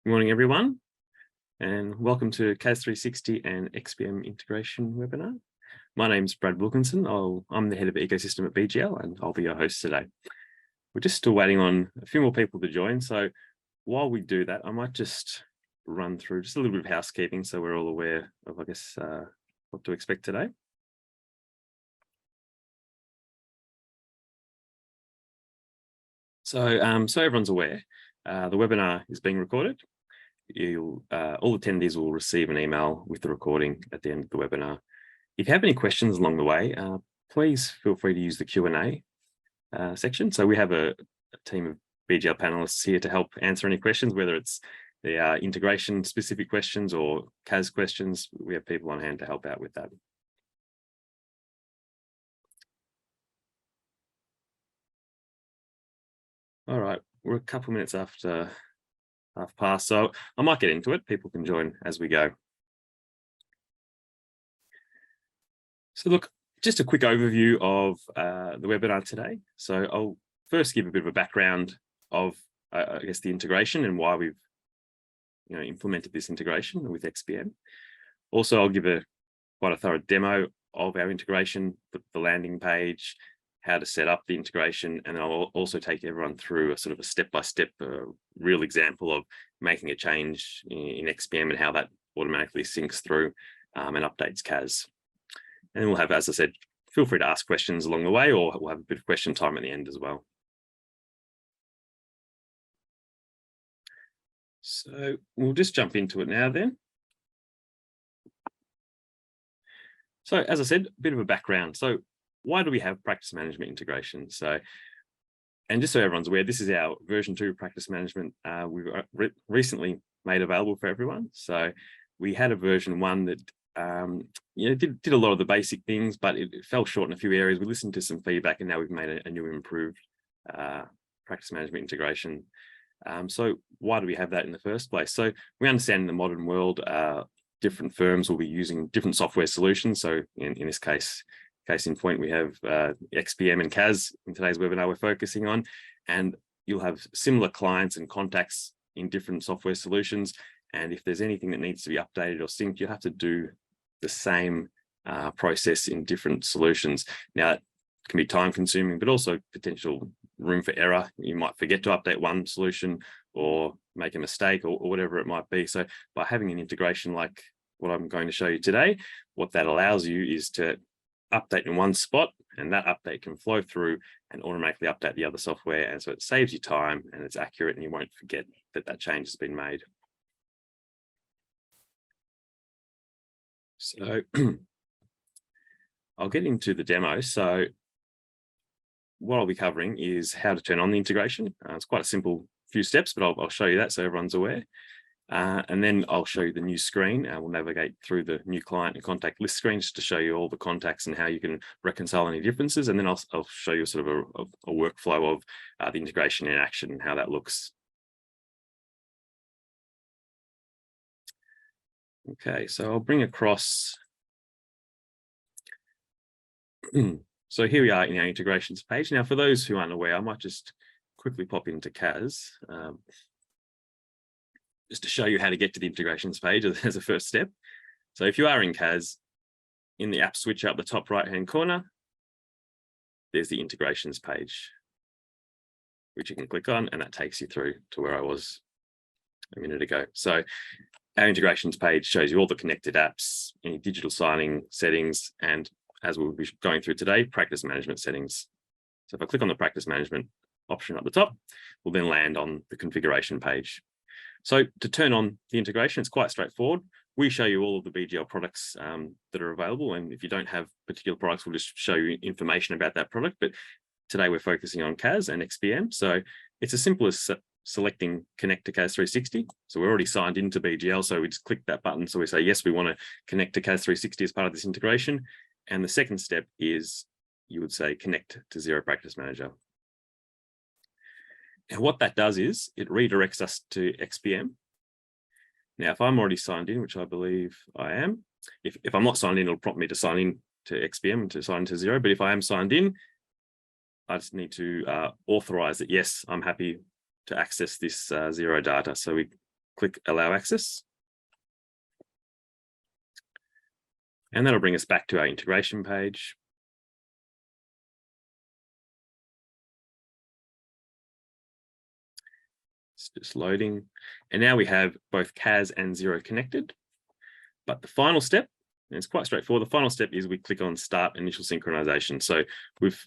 Good morning, everyone, and welcome to CAS 360 and XPM integration webinar. My name's Brad Wilkinson. I'm the head of ecosystem at BGL, and I'll be your host today. We're just still waiting on a few more people to join. So while we do that, I might just run through just a little bit of housekeeping so we're all aware of, I guess, what to expect today. So everyone's aware, the webinar is being recorded. All attendees will receive an email with the recording at the end of the webinar. If you have any questions along the way, please feel free to use the Q&A section. So we have a team of BGL panelists here to help answer any questions, whether it's the integration specific questions or CAS questions. We have people on hand to help out with that. All right, we're a couple of minutes after half past, so I might get into it. People can join as we go. So look, just a quick overview of the webinar today. So I'll first give a bit of a background of, I guess, the integration and why we've implemented this integration with XPM. Also, I'll give quite a thorough demo of our integration, the landing page, how to set up the integration, and then I'll also take everyone through a sort of a step-by-step real example of making a change in XPM and how that automatically syncs through and updates CAS. And we'll have, as I said, feel free to ask questions along the way, or we'll have a bit of question time at the end as well. So we'll just jump into it now then. So as I said, a bit of a background. So why do we have practice management integration? So, and just so everyone's aware, this is our version 2 practice management we've recently made available for everyone. So we had a version 1 that did a lot of the basic things, but it fell short in a few areas. We listened to some feedback, and now we've made a new improved practice management integration. So why do we have that in the first place? So we understand in the modern world, different firms will be using different software solutions. So in this case in point, we have XPM and CAS in today's webinar we're focusing on, and you'll have similar clients and contacts in different software solutions. And if there's anything that needs to be updated or synced, you have to do the same process in different solutions. Now, it can be time consuming, but also potential room for error. You might forget to update one solution or make a mistake or whatever it might be. So by having an integration like what I'm going to show you today, what that allows you is to update in one spot, and that update can flow through and automatically update the other software. And so it saves you time and it's accurate, and you won't forget that change has been made. So I'll get into the demo. So what I'll be covering is how to turn on the integration. It's quite a simple few steps, but I'll show you that so everyone's aware. And then I'll show you the new screen. We'll navigate through the new client and contact list screen just to show you all the contacts and how you can reconcile any differences. And then I'll show you sort of a workflow of the integration in action and how that looks. Okay, so I'll bring across. So here we are in our integrations page. Now, for those who aren't aware, I might just quickly pop into CAS. Just to show you how to get to the integrations page as a first step. So if you are in CAS, in the app switcher up the top right-hand corner, there's the integrations page, which you can click on, and that takes you through to where I was a minute ago. So our integrations page shows you all the connected apps, any digital signing settings, and as we'll be going through today, practice management settings. So if I click on the practice management option at the top, we'll then land on the configuration page. So to turn on the integration, it's quite straightforward. We show you all of the BGL products that are available. And if you don't have particular products, we'll just show you information about that product. But today we're focusing on CAS and XPM. So it's as simple as selecting Connect to CAS 360. So we're already signed into BGL. So we just click that button. So we say, yes, we want to connect to CAS 360 as part of this integration. And the second step is you would say connect to Xero Practice Manager. And what that does is it redirects us to XPM. Now, if I'm already signed in, which I believe I am, if I'm not signed in, it'll prompt me to sign in to XPM and to sign into Xero. But if I am signed in, I just need to authorize that, yes, I'm happy to access this Xero data. So we click Allow Access. And that'll bring us back to our integration page. It's just loading. And now we have both CAS and Xero connected. But the final step, and it's quite straightforward, the final step is we click on Start Initial Synchronization. So we've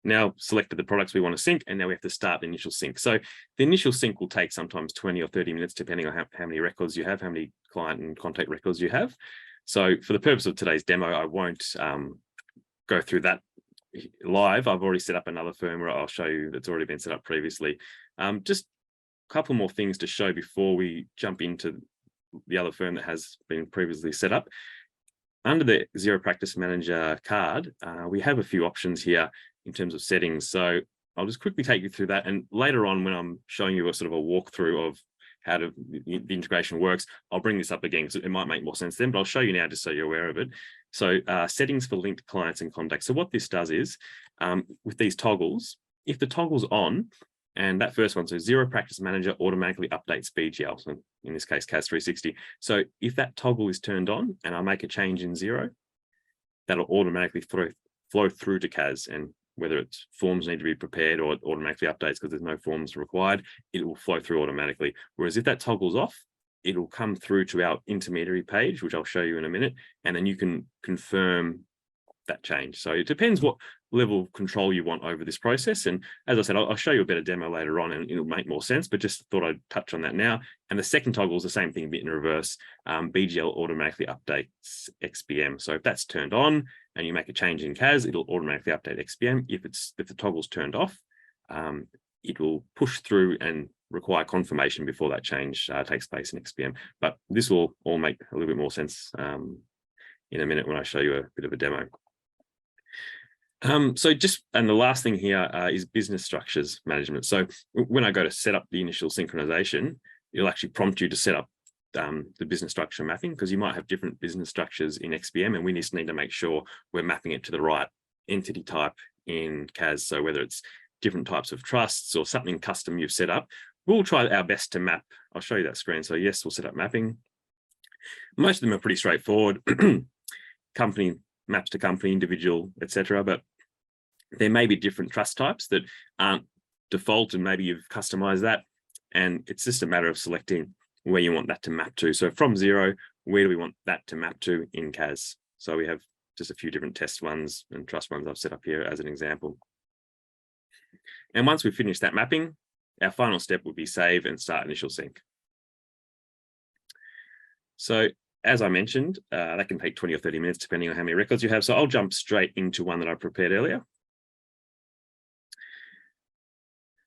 now selected the products we want to sync, and now we have to start the initial sync. So the initial sync will take sometimes 20 or 30 minutes, depending on how many records you have, how many client and contact records you have. So for the purpose of today's demo, I won't go through that live. I've already set up another firmware I'll show you that's already been set up previously. Just a couple more things to show before we jump into the other firm that has been previously set up. Under the Xero Practice Manager card, we have a few options here in terms of settings. So I'll just quickly take you through that. And later on, when I'm showing you a sort of a walkthrough of how the integration works, I'll bring this up again because it might make more sense then, but I'll show you now just so you're aware of it. So settings for linked clients and contacts. So what this does is with these toggles, if the toggle's on, and that first one, so Xero Practice Manager automatically updates BGL, so in this case, CAS 360. So if that toggle is turned on and I make a change in Xero, that'll automatically flow through to CAS, and whether it's forms need to be prepared or it automatically updates because there's no forms required, it will flow through automatically. Whereas if that toggle's off, it'll come through to our intermediary page, which I'll show you in a minute, and then you can confirm that change. So it depends what level of control you want over this process. And as I said, I'll show you a better demo later on and it'll make more sense, but just thought I'd touch on that now. And the second toggle is the same thing, a bit in reverse. BGL automatically updates XPM. So if that's turned on and you make a change in CAS, it'll automatically update XPM. If the toggle's turned off, it will push through and require confirmation before that change takes place in XPM. But this will all make a little bit more sense in a minute when I show you a bit of a demo. And the last thing here is business structures management. So when I go to set up the initial synchronization, it'll actually prompt you to set up the business structure mapping, because you might have different business structures in XPM, and we just need to make sure we're mapping it to the right entity type in CAS. So whether it's different types of trusts or something custom you've set up, we'll try our best to map. I'll show you that screen. So yes, we'll set up mapping. Most of them are pretty straightforward. Company maps to company, individual, etc. But there may be different trust types that aren't default, and maybe you've customized that. And it's just a matter of selecting where you want that to map to. So from Xero, where do we want that to map to in CAS? So we have just a few different test ones and trust ones I've set up here as an example. And once we finish that mapping, our final step would be save and start initial sync. So as I mentioned, that can take 20 or 30 minutes, depending on how many records you have. So I'll jump straight into one that I prepared earlier.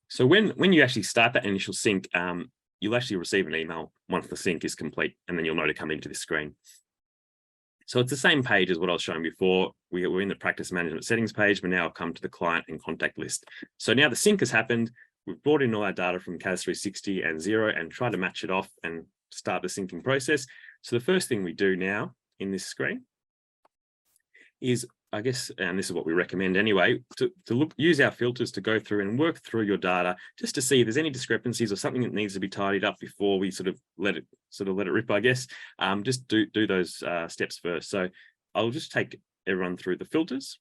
So when you actually start that initial sync, you'll actually receive an email once the sync is complete, and then you'll know to come into this screen. So it's the same page as what I was showing before. We're in the practice management settings page, but now I've come to the client and contact list. So now the sync has happened. We've brought in all our data from CAS 360 and Xero and try to match it off and start the syncing process. So the first thing we do now in this screen is, I guess, and this is what we recommend anyway, to use our filters to go through and work through your data just to see if there's any discrepancies or something that needs to be tidied up before we sort of let it rip, I guess. Just do those steps first. So I'll just take everyone through the filters.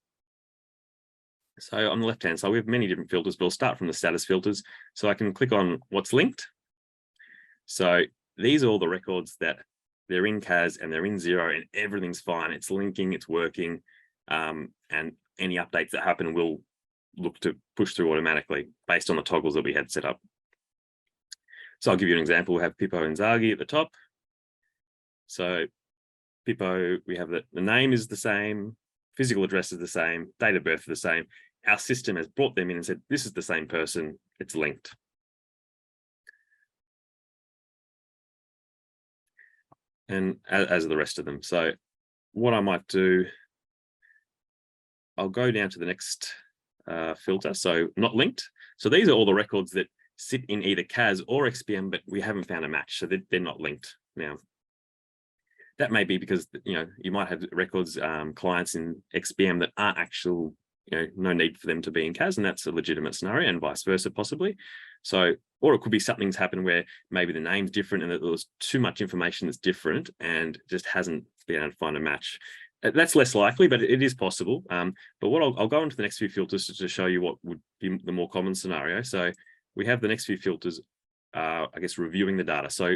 So on the left-hand side, we have many different filters, but we'll start from the status filters. So I can click on what's linked. So these are all the records that they're in CAS and they're in Xero and everything's fine. It's linking, it's working. And any updates that happen will look to push through automatically based on the toggles that we had set up. So I'll give you an example. We have Pippo and Zagi at the top. So Pippo, we have the name is the same, physical address is the same, date of birth is the same. Our system has brought them in and said, this is the same person, it's linked. And as are the rest of them. So what I might do, I'll go down to the next filter, so not linked. So these are all the records that sit in either CAS or XPM, but we haven't found a match, so they're not linked. Now, that may be because you might have records, clients in XPM that aren't actual no need for them to be in CAS, and that's a legitimate scenario, and vice versa possibly. So, or it could be something's happened where maybe the name's different and that there was too much information that's different and just hasn't been able to find a match. That's less likely, but it is possible. But what I'll go into the next few filters to show you what would be the more common scenario. So we have the next few filters, I guess, reviewing the data. So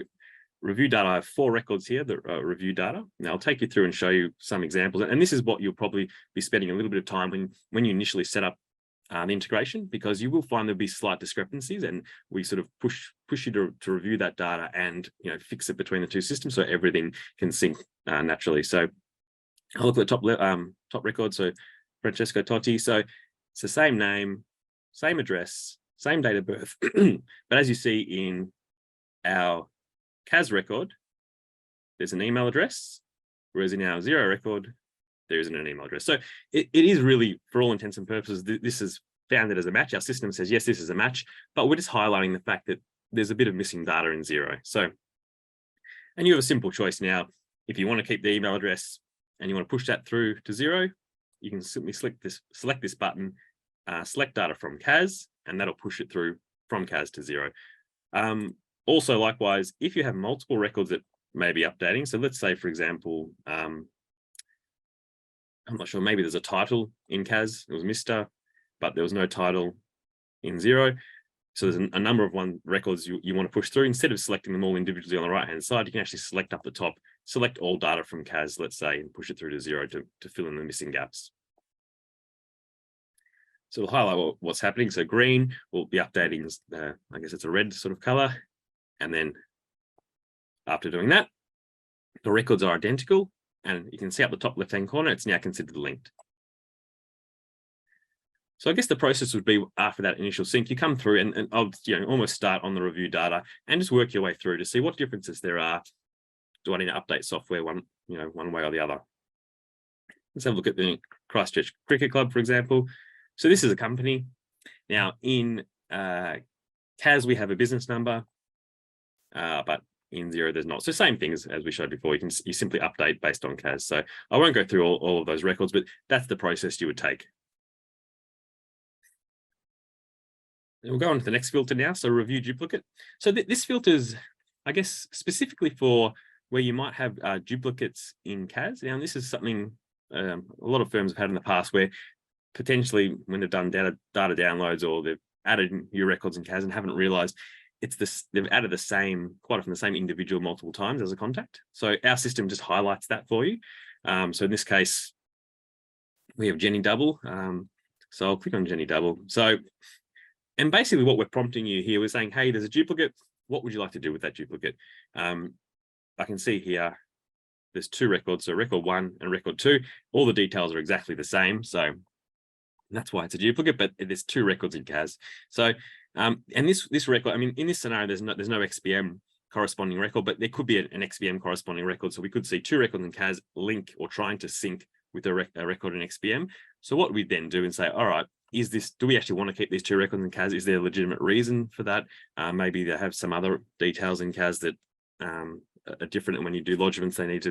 review data, I have 4 records here that review data. Now I'll take you through and show you some examples. And this is what you'll probably be spending a little bit of time when you initially set up the integration, because you will find there'll be slight discrepancies, and we sort of push you to review that data and fix it between the two systems so everything can sync naturally. So I'll look at the top record. So Francesco Totti. So it's the same name, same address, same date of birth. But as you see in our CAS record, there's an email address, whereas in our Xero record, there isn't an email address. So it is really, for all intents and purposes, this is found it as a match. Our system says, yes, this is a match, but we're just highlighting the fact that there's a bit of missing data in Xero. So, and you have a simple choice now. If you want to keep the email address and you want to push that through to Xero, you can simply select this button, select data from CAS, and that'll push it through from CAS to Xero. Also, likewise, if you have multiple records that may be updating, so let's say, for example, I'm not sure, maybe there's a title in CAS, it was Mr., but there was no title in Xero. So there's a number of records you want to push through. Instead of selecting them all individually on the right-hand side, you can actually select up the top, select all data from CAS, let's say, and push it through to Xero to fill in the missing gaps. So we'll highlight what's happening. So green will be updating, I guess it's a red sort of color. And then after doing that, the records are identical. And you can see up the top left-hand corner, it's now considered linked. So I guess the process would be, after that initial sync, you come through and I'll almost start on the review data and just work your way through to see what differences there are. Do I need to update software one way or the other? Let's have a look at the Christchurch Cricket Club, for example. So this is a company. Now in CAS, we have a business number, but in Xero, there's not. So same thing as we showed before. You simply update based on CAS. So I won't go through all of those records, but that's the process you would take. And we'll go on to the next filter now. So review duplicate. So this filter is, I guess, specifically for where you might have duplicates in CAS. Now, this is something a lot of firms have had in the past, where potentially when they've done data downloads or they've added new records in CAS and haven't realized they've added quite often the same individual multiple times as a contact. So our system just highlights that for you. So in this case, we have Jenny Double. So I'll click on Jenny Double. So, and basically what we're prompting you here, we're saying, hey, there's a duplicate. What would you like to do with that duplicate? I can see here, there's 2 records, so record 1 and record 2. All the details are exactly the same. So that's why it's a duplicate, but there's 2 records in CAS. So, and this record, I mean, in this scenario, there's no XBM corresponding record, but there could be an XBM corresponding record. So we could see 2 records in CAS link or trying to sync with a record in XBM. So what we then do and say, all right, do we actually want to keep these 2 records in CAS? Is there a legitimate reason for that? Maybe they have some other details in CAS that are different, and when you do lodgements, they need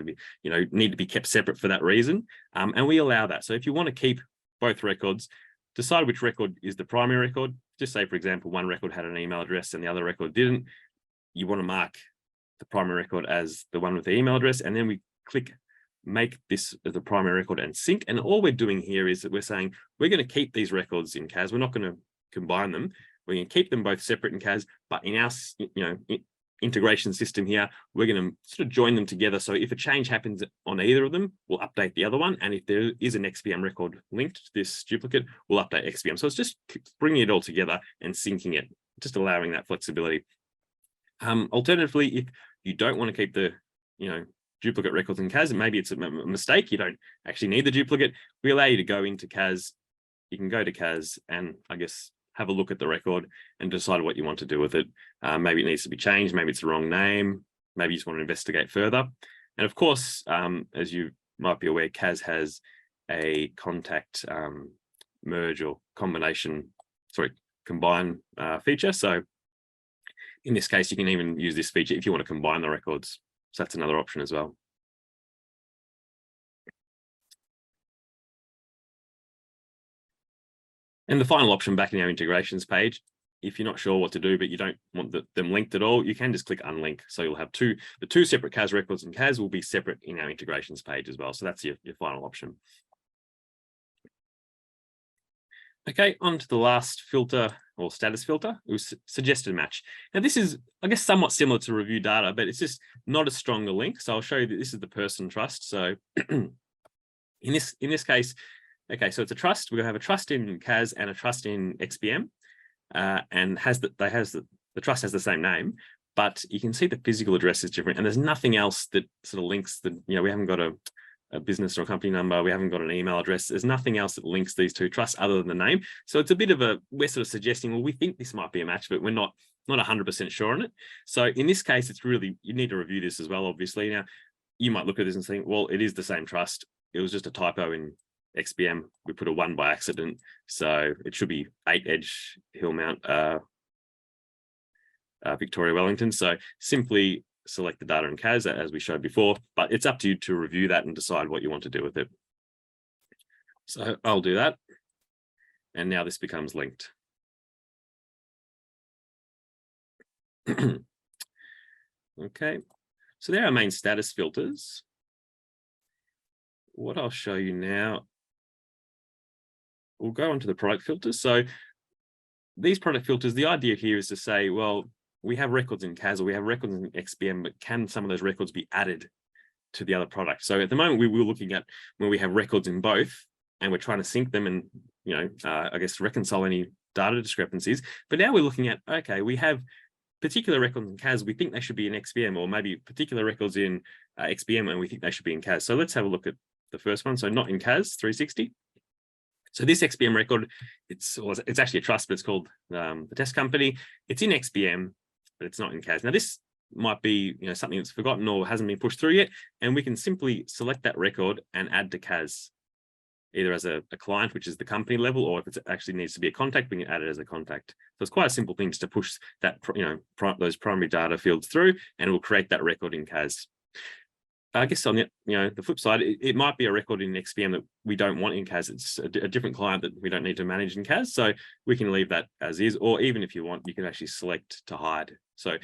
to be kept separate for that reason. And we allow that. So if you want to keep both records, decide which record is the primary record. Just say, for example, one record had an email address and the other record didn't. You want to mark the primary record as the one with the email address, and then we click make this as the primary record and sync. And all we're doing here is that we're saying we're going to keep these records in CAS. We're not going to combine them. We're going to keep them both separate in CAS, but in our integration system here, we're going to sort of join them together. So if a change happens on either of them, we'll update the other one. And if there is an XBM record linked to this duplicate, we'll update XBM. So it's just bringing it all together and syncing it, just allowing that flexibility. Alternatively, if you don't want to keep the duplicate records in CAS, and maybe it's a mistake, you don't actually need the duplicate, we allow you to go into CAS. You can go to CAS and, I guess, have a look at the record and decide what you want to do with it. Maybe it needs to be changed. Maybe it's the wrong name. Maybe you just want to investigate further. And of course, as you might be aware, CAS has a contact merge or combine feature. So in this case, you can even use this feature if you want to combine the records. So that's another option as well. And the final option back in our integrations page, if you're not sure what to do, but you don't want them linked at all, you can just click unlink. So you'll have the two separate CAS records, and CAS will be separate in our integrations page as well. So that's your final option. Okay, on to the last filter or status filter. It was suggested match. Now this is, I guess, somewhat similar to review data, but it's just not as strong a link. So I'll show you that this is the person trust. So in this case, okay, so it's a trust. We're gonna have a trust in CAS and a trust in XPM, and the trust has the same name, but you can see the physical address is different, and there's nothing else that sort of links the, we haven't got a business or a company number, we haven't got an email address, there's nothing else that links these two trusts other than the name. So it's a bit of we're sort of suggesting, well, we think this might be a match, but we're not 100% sure on it. So in this case, it's really, you need to review this as well, obviously. Now, you might look at this and think, well, it is the same trust. It was just a typo in XPM. We put a 1 by accident. So it should be 8 Edge Hillmount, Victoria, Wellington. So simply select the data in CAS as we showed before, but it's up to you to review that and decide what you want to do with it. So I'll do that. And now this becomes linked. Okay, so there are our main status filters. What I'll show you now, we'll go on to the product filters. So these product filters, the idea here is to say, well, we have records in CAS or we have records in XPM, but can some of those records be added to the other product? So at the moment, we were looking at when we have records in both and we're trying to sync them and, I guess, reconcile any data discrepancies. But now we're looking at, okay, we have particular records in CAS, we think they should be in XPM, or maybe particular records in XPM and we think they should be in CAS. So let's have a look at the first one. So not in CAS 360. So this XPM record, it's actually a trust, but it's called the test company. It's in XPM, but it's not in CAS. Now this might be something that's forgotten or hasn't been pushed through yet, and we can simply select that record and add to CAS, either as a client, which is the company level, or if it actually needs to be a contact, we can add it as a contact. So it's quite a simple thing just to push that those primary data fields through, and it will create that record in CAS. I guess on the flip side, it might be a record in XPM that we don't want in CAS. It's a different client that we don't need to manage in CAS. So we can leave that as is, or even if you want, you can actually select to hide. So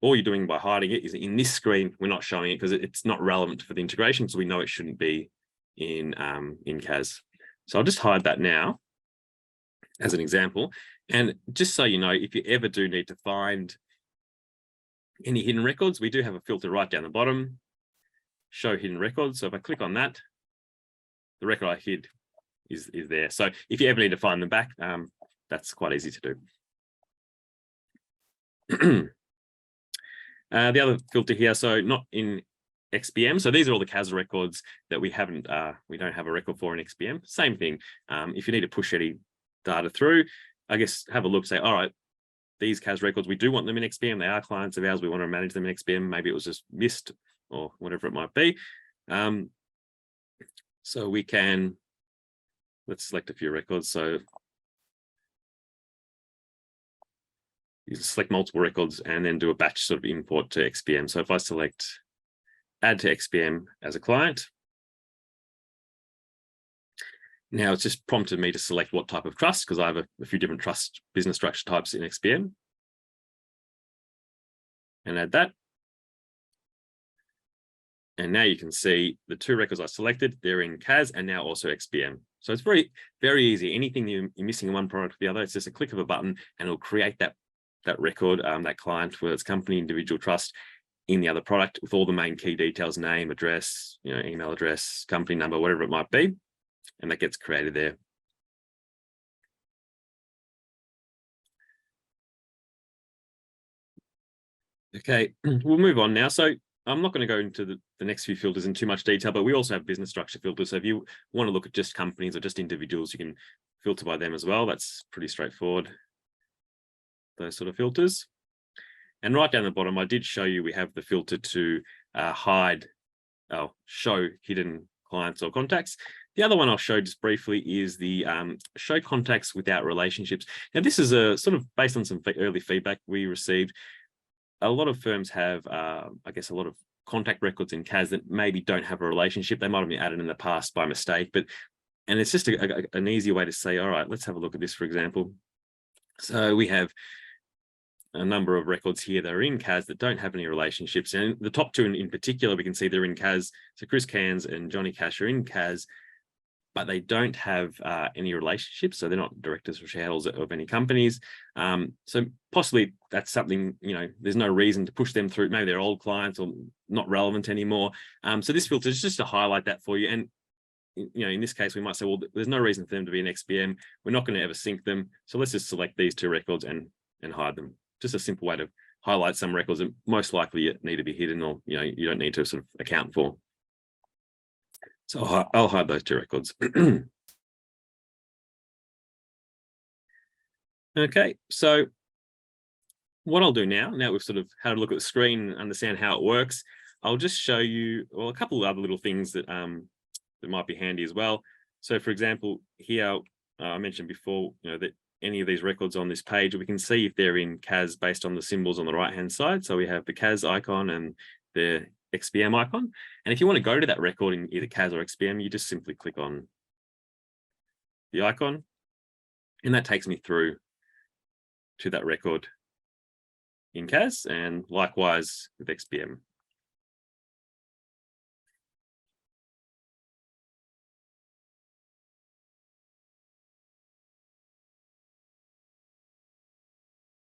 all you're doing by hiding it is in this screen, we're not showing it because it's not relevant for the integration. So we know it shouldn't be in CAS. So I'll just hide that now as an example. And just so you know, if you ever do need to find any hidden records, we do have a filter right down the bottom, show hidden records. So if I click on that, the record I hid is there. So if you ever need to find them back, that's quite easy to do. The other filter here, so not in XPM. So these are all the CAS records that we don't have a record for in XPM. Same thing. If you need to push any data through, I guess have a look, say, all right, these CAS records, we do want them in XPM. They are clients of ours. We want to manage them in XPM. Maybe it was just missed or whatever it might be. So we can, let's select a few records. So you select multiple records and then do a batch sort of import to XPM. So if I select add to XPM as a client, now it's just prompted me to select what type of trust, because I have a few different trust business structure types in XPM, and add that. And now you can see the two records I selected, they're in CAS and now also XPM. So it's very, very easy. Anything you're missing in one product or the other, it's just a click of a button and it'll create that record, that client, whether it's company, individual, trust, in the other product with all the main key details, name, address, email address, company number, whatever it might be. And that gets created there. Okay, we'll move on now. So I'm not going to go into the next few filters in too much detail, but we also have business structure filters. So if you want to look at just companies or just individuals, you can filter by them as well. That's pretty straightforward, those sort of filters. And right down the bottom, I did show you we have the filter to show hidden clients or contacts. The other one I'll show just briefly is the show contacts without relationships. Now, this is a sort of based on some early feedback we received. A lot of firms have, I guess, a lot of contact records in CAS that maybe don't have a relationship. They might have been added in the past by mistake, but And it's just an easy way to say, all right, let's have a look at this, for example. So we have a number of records here that are in CAS that don't have any relationships. And the top two in particular, we can see they're in CAS. So Chris Cairns and Johnny Cash are in CAS, but they don't have any relationships. So they're not directors or shareholders of any companies. So possibly that's something, there's no reason to push them through. Maybe they're old clients or not relevant anymore. So this filter is just to highlight that for you. And in this case, we might say, well, there's no reason for them to be an XBM. We're not going to ever sync them. So let's just select these two records and hide them. Just a simple way to highlight some records that most likely need to be hidden, or you don't need to sort of account for. So I'll hide those two records. Okay, so what I'll do now we've sort of had a look at the screen and understand how it works, I'll just show you, well, a couple of other little things that that might be handy as well. So for example, here I mentioned before, that any of these records on this page, we can see if they're in CAS based on the symbols on the right hand side. So we have the CAS icon and the XBM icon. And if you want to go to that record in either CAS or XBM, you just simply click on the icon, and that takes me through to that record in CAS, and likewise with XBM.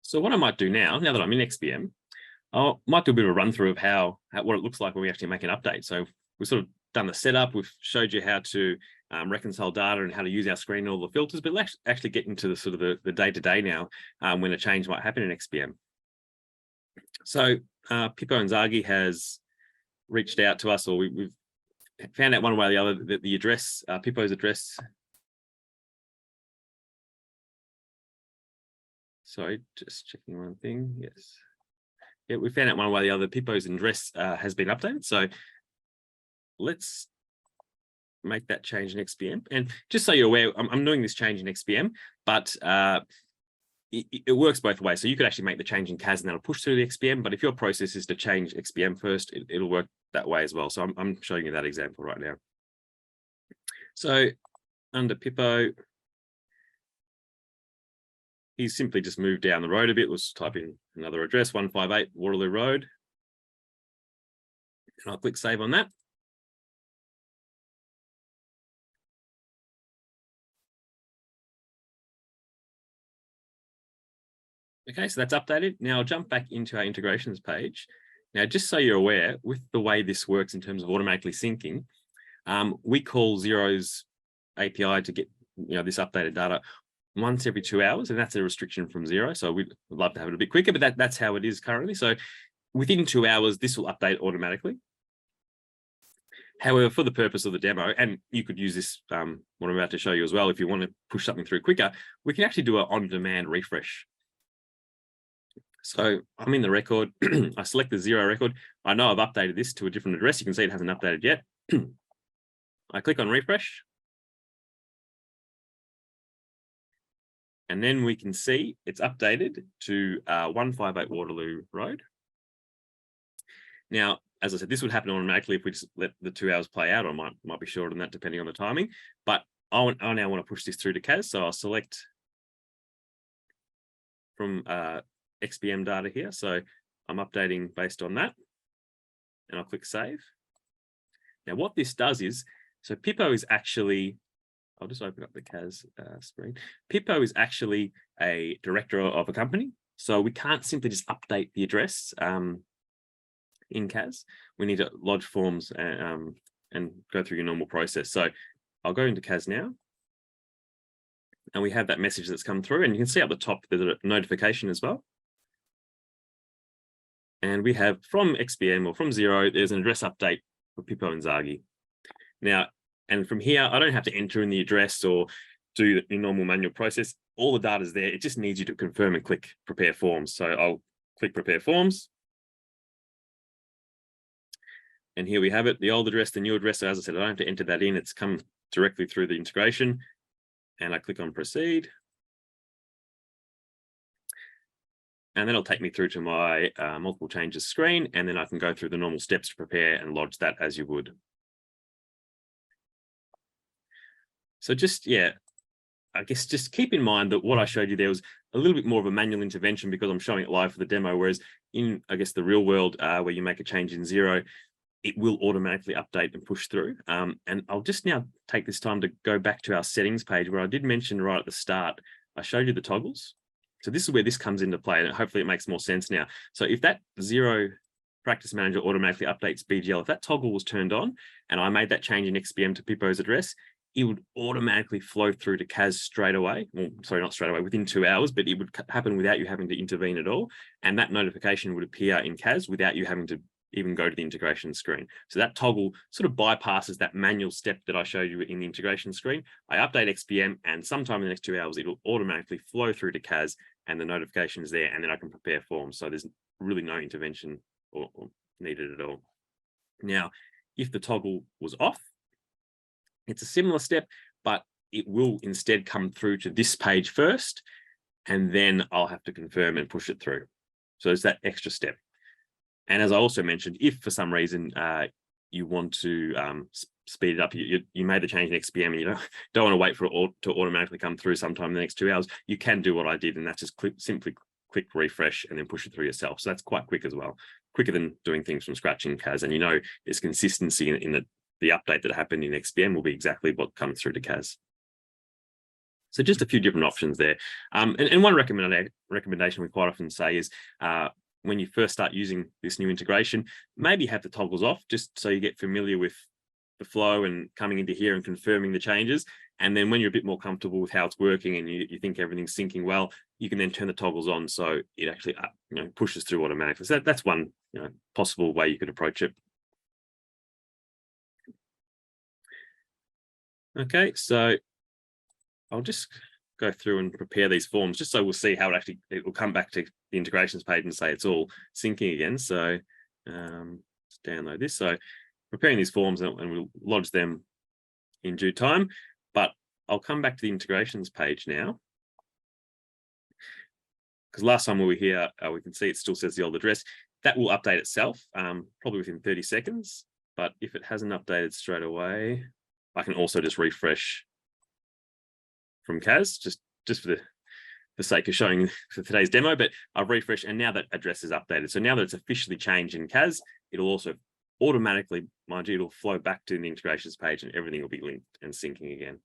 So what I might do now that I'm in XBM, I might do a bit of a run through of what it looks like when we actually make an update. So we've sort of done the setup, we've showed you how to reconcile data and how to use our screen and all the filters, but let's actually get into the sort of the day-to-day now when a change might happen in XBM. So Pippo Inzaghi has reached out to us, or we've found out one way or the other that the address, Pippo's address. Sorry, just checking one thing. Yes. Yeah, we found out one way or the other, Pippo's address has been updated. So let's make that change in XBM. And just so you're aware, I'm doing this change in XBM, but it works both ways. So you could actually make the change in CAS and that'll push through the XBM. But if your process is to change XBM first, it'll work that way as well. So I'm showing you that example right now. So under Pippo, he's simply just moved down the road a bit. Let's type in another address, 158 Waterloo Road. And I'll click save on that. Okay, so that's updated. Now I'll jump back into our integrations page. Now, just so you're aware, with the way this works in terms of automatically syncing, we call Xero's API to get this updated data once every 2 hours, and that's a restriction from Xero. So we'd love to have it a bit quicker, but that's how it is currently. So within 2 hours, this will update automatically. However, for the purpose of the demo, and you could use this, what I'm about to show you as well, if you want to push something through quicker, we can actually do an on-demand refresh. So I'm in the record, I select the Xero record. I know I've updated this to a different address. You can see it hasn't updated yet. I click on refresh. And then we can see it's updated to 158 Waterloo Road. Now, as I said, this would happen automatically if we just let the 2 hours play out, or might be shorter than that depending on the timing. But I now want to push this through to CAS. So I'll select from XBM data here. So I'm updating based on that. And I'll click save. Now what this does is, so Pippo is actually, I'll just open up the CAS screen. Pippo is actually a director of a company. So we can't simply just update the address in CAS. We need to lodge forms and go through your normal process. So I'll go into CAS now. And we have that message that's come through. And you can see up the top, there's a notification as well. And we have from XBM or from Xero, there's an address update for Pippo Inzaghi. Now, and from here, I don't have to enter in the address or do the normal manual process. All the data is there. It just needs you to confirm and click prepare forms. So I'll click prepare forms. And here we have it, the old address, the new address. So as I said, I don't have to enter that in. It's come directly through the integration. And I click on proceed. And then it'll take me through to my multiple changes screen. And then I can go through the normal steps to prepare and lodge that as you would. So just, yeah, I guess just keep in mind that what I showed you there was a little bit more of a manual intervention because I'm showing it live for the demo, whereas in, I guess, the real world where you make a change in Xero, it will automatically update and push through. And I'll just now take this time to go back to our settings page where I did mention right at the start, I showed you the toggles. So this is where this comes into play, and hopefully it makes more sense now. So if that Xero Practice Manager automatically updates BGL, if that toggle was turned on and I made that change in XPM to Pippo's address, it would automatically flow through to CAS straight away. Well, sorry, not straight away, within 2 hours, but it would happen without you having to intervene at all. And that notification would appear in CAS without you having to even go to the integration screen. So that toggle sort of bypasses that manual step that I showed you in the integration screen. I update XPM, and sometime in the next 2 hours, it'll automatically flow through to CAS and the notification is there, and then I can prepare forms. So there's really no intervention or needed at all. Now, if the toggle was off, it's a similar step, but it will instead come through to this page first, and then I'll have to confirm and push it through. So there's that extra step. And as I also mentioned, if for some reason you want to speed it up, you made the change in XPM and you don't want to wait for it to automatically come through sometime in the next 2 hours, you can do what I did, and that's just simply click refresh and then push it through yourself. So that's quite quick as well, quicker than doing things from scratch in CAS. And there's consistency in the update that happened in XPM will be exactly what comes through to CAS. So just a few different options there. And one recommendation we quite often say is when you first start using this new integration, maybe have the toggles off just so you get familiar with the flow and coming into here and confirming the changes. And then when you're a bit more comfortable with how it's working and you think everything's syncing well, you can then turn the toggles on so it actually pushes through automatically. So that's one possible way you could approach it. Okay, so I'll just go through and prepare these forms just so we'll see how it will come back to the integrations page and say it's all syncing again. So let's download this. So preparing these forms and we'll lodge them in due time, but I'll come back to the integrations page now. Because last time we were here, we can see it still says the old address. That will update itself probably within 30 seconds. But if it hasn't updated straight away, I can also just refresh from CAS, just for the sake of showing for today's demo, but I've refreshed and now that address is updated. So now that it's officially changed in CAS, it'll also automatically, mind you, it'll flow back to the integrations page and everything will be linked and syncing again.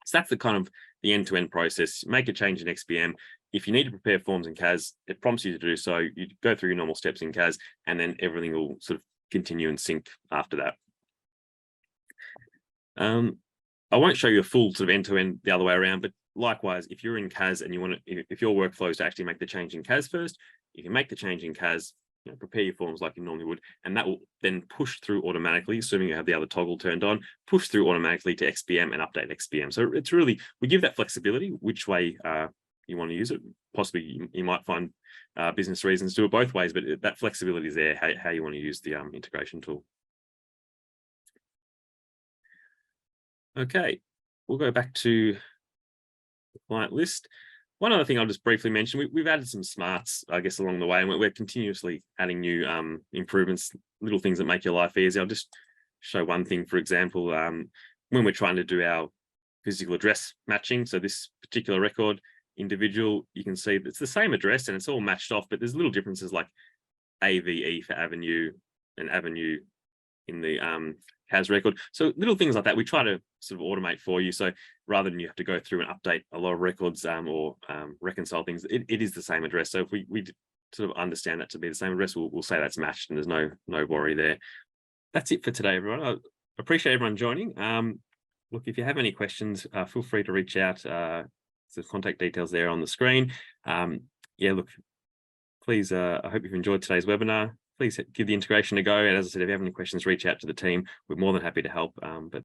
So that's the kind of the end-to-end process. Make a change in XPM. If you need to prepare forms in CAS, it prompts you to do so. You go through your normal steps in CAS and then everything will sort of continue and sync after that. I won't show you a full sort of end-to-end the other way around, but likewise, if you're in CAS and you want to, if your workflow is to actually make the change in CAS first, you can make the change in CAS, prepare your forms like you normally would, and that will then push through automatically, assuming you have the other toggle turned on, push through automatically to XPM and update XPM. So it's really, we give that flexibility, which way you want to use it. Possibly you might find business reasons to do it both ways, but that flexibility is there, how you want to use the integration tool. Okay, we'll go back to the client list. One other thing I'll just briefly mention, we've added some smarts, I guess, along the way, and we're continuously adding new improvements, little things that make your life easier. I'll just show one thing, for example, when we're trying to do our physical address matching. So this particular record individual, you can see it's the same address and it's all matched off, but there's little differences like AVE for avenue and avenue in the CAS record. So little things like that we try to sort of automate for you. So rather than you have to go through and update a lot of records or reconcile things, it is the same address. So if we sort of understand that to be the same address, we'll say that's matched and there's no worry there. That's it for today, everyone. I appreciate everyone joining. Look, if you have any questions, feel free to reach out. The contact details there on the screen. Yeah, look, please, I hope you've enjoyed today's webinar. Please give the integration a go. And as I said, if you have any questions, reach out to the team. We're more than happy to help. But